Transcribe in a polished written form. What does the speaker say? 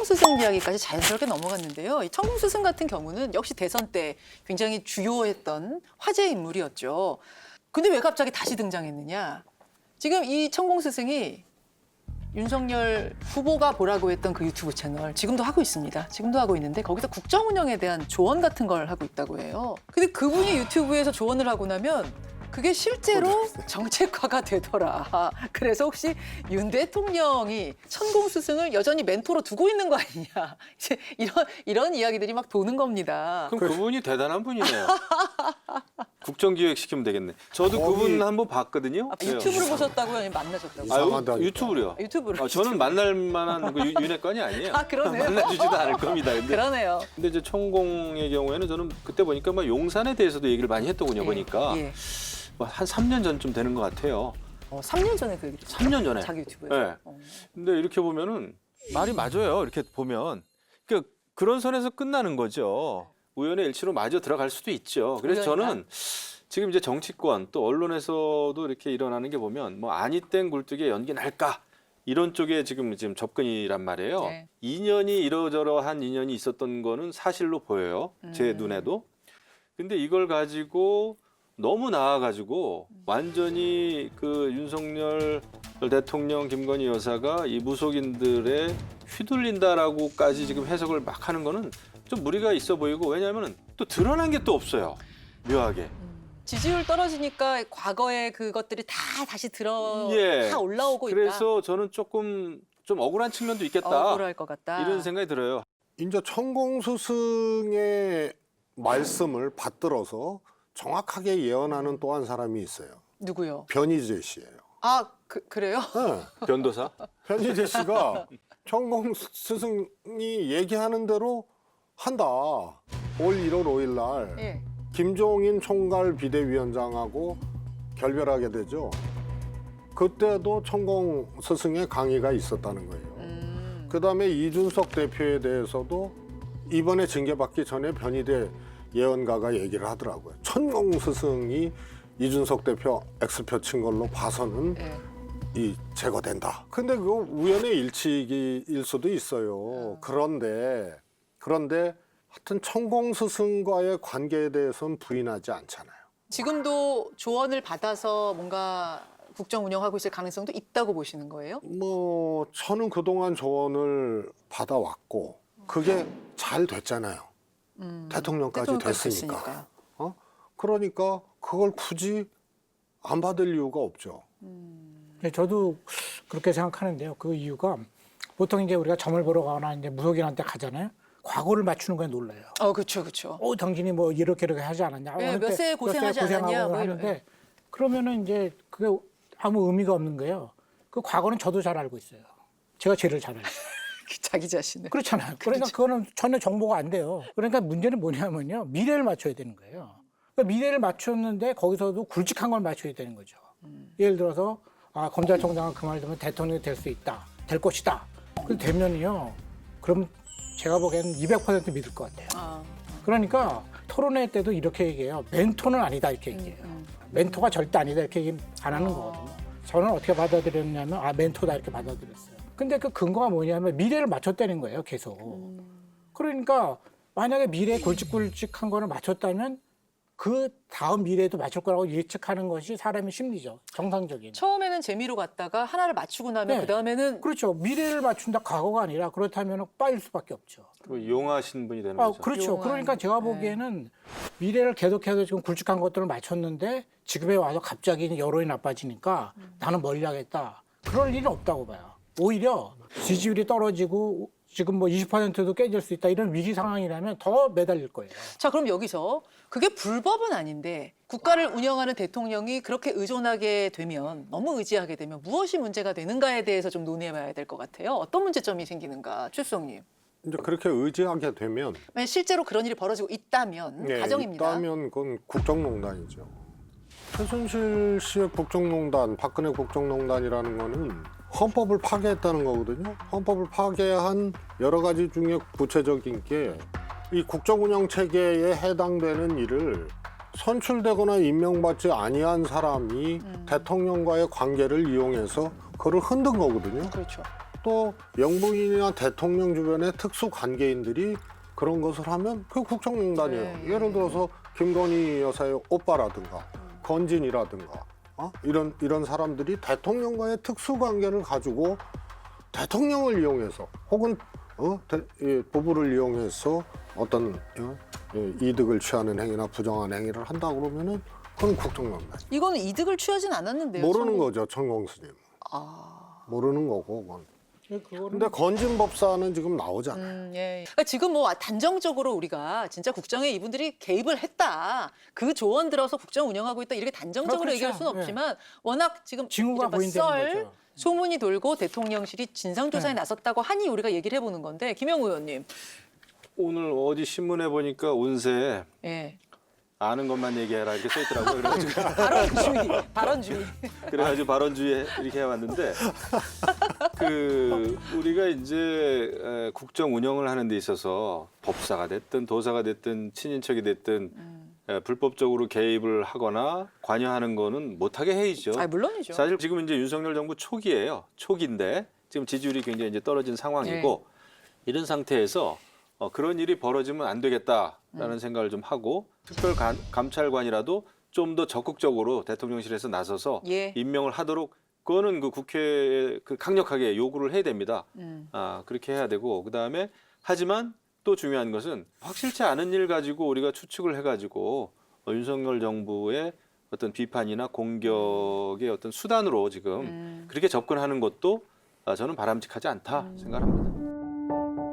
천공스승 이야기까지 자연스럽게 넘어갔는데요. 이 천공스승 같은 경우는 역시 대선 때 굉장히 주요했던 화제 인물이었죠. 근데 왜 갑자기 다시 등장했느냐? 지금 이 천공스승이 윤석열 후보가 보라고 했던 그 유튜브 채널 지금도 하고 있습니다. 지금도 하고 있는데 거기서 국정 운영에 대한 조언 같은 걸 하고 있다고 해요. 근데 그분이 유튜브에서 조언을 하고 나면 그게 실제로 정책화가 되더라. 그래서 혹시 윤 대통령이 천공스승을 여전히 멘토로 두고 있는 거 아니냐. 이제 이런 이야기들이 막 도는 겁니다. 그럼 그분이 대단한 분이네요. 국정기획 시키면 되겠네. 저도 거기- 그분 한번 봤거든요. 아, 유튜브로 보셨다고요? 아니면 만나셨다고요? 이상하다. 유튜브로요. 아, 유튜브로. 저는 만날 만한 그 윤회권이 아니에요. 아, 그러네요. 만나주지도 않을 겁니다. 그러네요. 근데 이제 천공의 경우에는 저는 그때 보니까 막 용산에 대해서도 얘기를 많이 했더군요. 보니까 예. 뭐한 3년 전쯤 되는 것 같아요. 3년 전에 그 얘기 3년 전에. 자기 유튜브에서. 네. 근데 이렇게 보면은 말이 맞아요. 이렇게 보면 그러니까 그런 선에서 끝나는 거죠. 우연의 일치로 마저 들어갈 수도 있죠. 그래서 우연이다. 저는 지금 이제 정치권 또 언론에서도 이렇게 일어나는 게 보면 뭐 아니 땡 굴뚝에 연기 날까 이런 쪽에 지금 접근이란 말이에요. 네. 인연이 이러저러한 인연이 있었던 거는 사실로 보여요. 제 눈에도. 근데 이걸 가지고 너무 나아가지고 완전히 그 윤석열 대통령 김건희 여사가 이 무속인들에 휘둘린다라고까지 지금 해석을 막 하는 거는 좀 무리가 있어 보이고 왜냐하면 또 드러난 게 또 없어요. 묘하게. 지지율 떨어지니까 과거의 그것들이 다 다시 예. 다 올라오고 있다. 그래서 저는 조금 좀 억울한 측면도 있겠다. 억울할 것 같다. 이런 생각이 들어요. 이제 천공스승의 말씀을 받들어서 정확하게 예언하는 또 한 사람이 있어요. 누구요? 변희재 씨예요. 아, 그래요? 네. 변도사. 변희재 씨가 천공스승이 얘기하는 대로 한다. 올 1월 5일 날 예. 김종인 총괄 비대위원장하고 결별하게 되죠. 그때도 천공스승의 강의가 있었다는 거예요. 그다음에 이준석 대표에 대해서도 이번에 징계받기 전에 변희재 예언가가 얘기를 하더라고요. 천공스승이 이준석 대표 X표 친 걸로 봐서는 예. 이 제거된다. 근데 그거 우연의 일치일 수도 있어요. 그런데 하여튼 천공스승과의 관계에 대해서는 부인하지 않잖아요. 지금도 조언을 받아서 뭔가 국정 운영하고 있을 가능성도 있다고 보시는 거예요? 뭐 저는 그동안 조언을 받아왔고 그게 잘 됐잖아요. 대통령까지 대통령까지 됐으니까. 됐으니까. 그러니까 그걸 굳이 안 받을 이유가 없죠. 네, 저도 그렇게 생각하는데요. 그 이유가 보통 이제 우리가 점을 보러 가거나 이제 무속인한테 가잖아요. 과거를 맞추는 거에 놀라요. 그렇죠, 그렇죠. 당신이 뭐 이렇게 하지 않았냐. 네, 어느 몇 때 세에 고생하지 않았냐, 뭐 하는데 이런. 그러면은 이제 그게 아무 의미가 없는 거예요. 그 과거는 저도 잘 알고 있어요. 제가 제일 잘 알죠. 자기 자신을. 그렇잖아요. 그러니까 그거는 전혀 정보가 안 돼요. 그러니까 문제는 뭐냐면요. 미래를 맞춰야 되는 거예요. 그러니까 미래를 맞췄는데 거기서도 굵직한 걸 맞춰야 되는 거죠. 예를 들어서 검찰총장은 그 말 들으면 대통령이 될 수 있다. 될 것이다. 그 되면요. 그럼 제가 보기에는 200% 믿을 것 같아요. 그러니까 토론회 때도 이렇게 얘기해요. 멘토는 아니다 이렇게 얘기해요. 멘토가 절대 아니다 이렇게 얘기 안 하는 거거든요. 저는 어떻게 받아들였냐면 멘토다 이렇게 받아들였어요. 근데 그 근거가 뭐냐면 미래를 맞췄다는 거예요, 계속. 그러니까 만약에 미래에 굵직굵직한 거를 맞췄다면 그 다음 미래에도 맞출 거라고 예측하는 것이 사람의 심리죠. 정상적인. 처음에는 재미로 갔다가 하나를 맞추고 나면 네. 그다음에는 그렇죠. 미래를 맞춘다 과거가 아니라 그렇다면 빠일 수밖에 없죠. 그 용하신 분이 되는 거죠. 그렇죠. 용한, 그러니까 제가 보기에는 미래를 계속해서 지금 굵직한 것들을 맞췄는데 지금에 와서 갑자기 여론이 나빠지니까 나는 멀리 하겠다. 그럴 일은 없다고 봐요. 오히려 지지율이 떨어지고 지금 뭐 20%도 깨질 수 있다 이런 위기 상황이라면 더 매달릴 거예요. 자, 그럼 여기서 그게 불법은 아닌데 국가를 운영하는 대통령이 그렇게 의존하게 되면 너무 의지하게 되면 무엇이 문제가 되는가에 대해서 좀 논의해봐야 될 것 같아요. 어떤 문제점이 생기는가, 최수영님. 이제 그렇게 의지하게 되면 만약 실제로 그런 일이 벌어지고 있다면 가정입니다. 있다면 그건 국정농단이죠. 최순실 씨의 국정농단, 박근혜 국정농단이라는 거는 헌법을 파괴했다는 거거든요. 헌법을 파괴한 여러 가지 중에 구체적인 게 이 국정운영 체계에 해당되는 일을 선출되거나 임명받지 아니한 사람이 대통령과의 관계를 이용해서 그걸 흔든 거거든요. 그렇죠. 또 영부인이나 대통령 주변의 특수 관계인들이 그런 것을 하면 그 국정농단이에요. 네. 예를 들어서 김건희 여사의 오빠라든가 건진이라든가 이런 사람들이 대통령과의 특수 관계를 가지고 대통령을 이용해서 혹은 부부를 이용해서 어떤 이득을 취하는 행위나 부정한 행위를 한다 그러면은 그건 국정농단. 이거는 이득을 취하진 않았는데요. 모르는 청공- 거죠, 천공스님. 아. 모르는 거고 그건. 그거는 근데 건진법사는 지금 나오잖아요. 예. 그러니까 지금 뭐 단정적으로 우리가 진짜 국정에 이분들이 개입을 했다. 그 조언 들어서 국정 운영하고 있다. 이렇게 단정적으로 그렇죠. 얘기할 수는 없지만 워낙 지금 징후가 이른바 보인다는 썰, 거죠. 소문이 돌고 대통령실이 진상조사에 네. 나섰다고 하니 우리가 얘기를 해보는 건데 김영우 의원님. 오늘 어디 신문에 보니까 운세 예. 아는 것만 얘기해라 이렇게 써 있더라고요. 그래가지고 발언주의. 그래가지고 발언주의 이렇게 해왔는데 그 우리가 이제 국정 운영을 하는 데 있어서 법사가 됐든 도사가 됐든 친인척이 됐든 불법적으로 개입을 하거나 관여하는 거는 못하게 해야죠. 아, 물론이죠. 사실 지금 이제 윤석열 정부 초기예요. 초기인데 지금 지지율이 굉장히 이제 떨어진 상황이고 이런 상태에서 그런 일이 벌어지면 안 되겠다라는 생각을 좀 하고 특별감찰관이라도 좀 더 적극적으로 대통령실에서 나서서 예. 임명을 하도록 그거는 그 국회에 그 강력하게 요구를 해야 됩니다. 그렇게 해야 되고 그다음에 하지만 또 중요한 것은 확실치 않은 일 가지고 우리가 추측을 해가지고 윤석열 정부의 어떤 비판이나 공격의 어떤 수단으로 지금 그렇게 접근하는 것도 저는 바람직하지 않다 생각합니다.